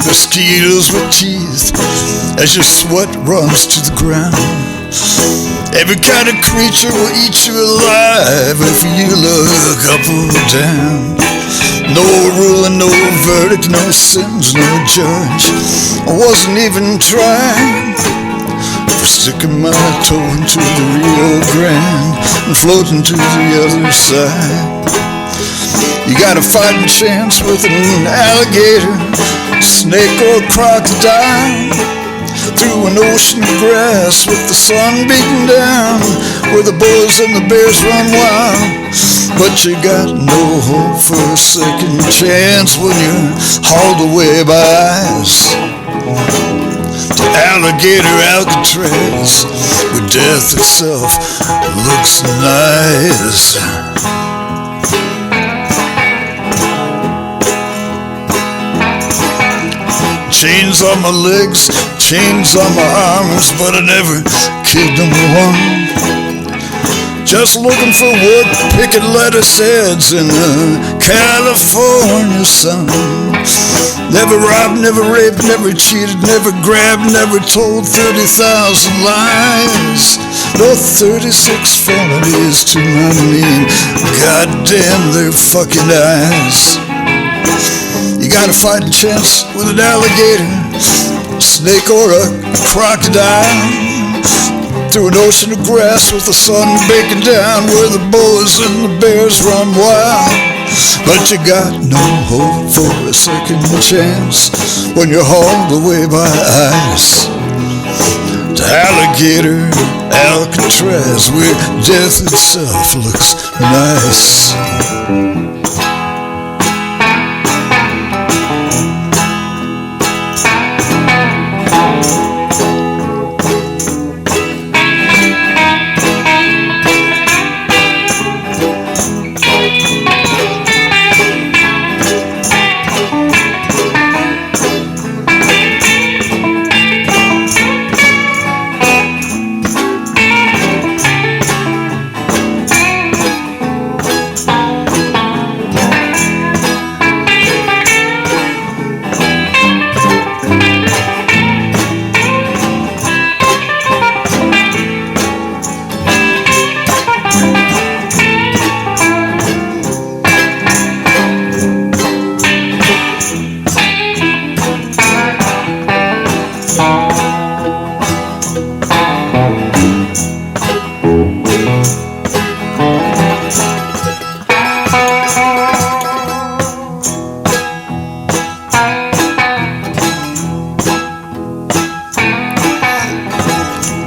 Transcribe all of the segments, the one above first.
mosquitoes with teeth as your sweat runs to the ground. Every kind of creature will eat you alive if you look up or down. No rule and no verdict, no sins, no judge. I wasn't even trying for sticking my toe into the Rio Grande and floating to the other side. You got a fighting chance with an alligator, snake or crocodile, through an ocean of grass with the sun beating down, where the boas and the bears run wild. But you got no hope for a second chance when you're hauled away by ice to Alligator Alcatraz, where death itself looks nice. Chains on my legs, chains on my arms, but I never killed number one. Just looking for wood, picking lettuce heads in the California sun. Never robbed, never raped, never cheated, never grabbed, never told 30,000 lies. No 36 felonies to my name, goddamn their fucking eyes. You got a fighting chance with an alligator, snake or a crocodile, through an ocean of grass with the sun baking down, where the boas and the bears run wild. But you got no hope for a second chance when you're hauled away by ice to Alligator Alcatraz, where death itself looks nice.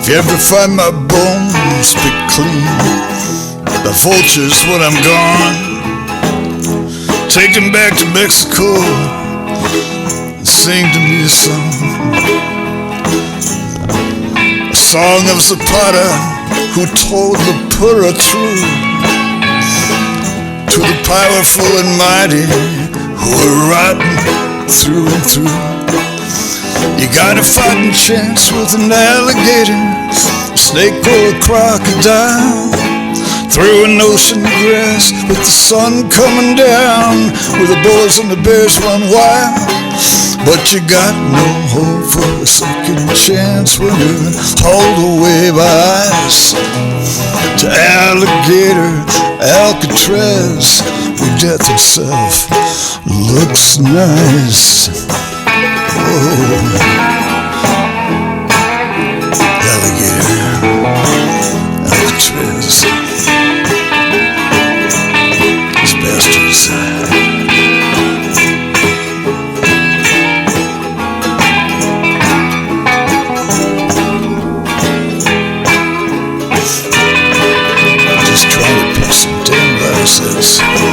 If you ever find my bones picked clean by vultures when I'm gone, take them back to Mexico and sing to me a song of Zapata, who told the pura true to the powerful and mighty who are rotten through and through. You got a fighting chance with an alligator, snake or a crocodile, through an ocean of grass with the sun coming down, where the boas and the bears run wild. But you got no hope for a second chance when you're hauled away by ice to Alligator Alcatraz, where death itself looks nice. Alligator Alcatraz. These bastards. Just trying to pick some damn viruses.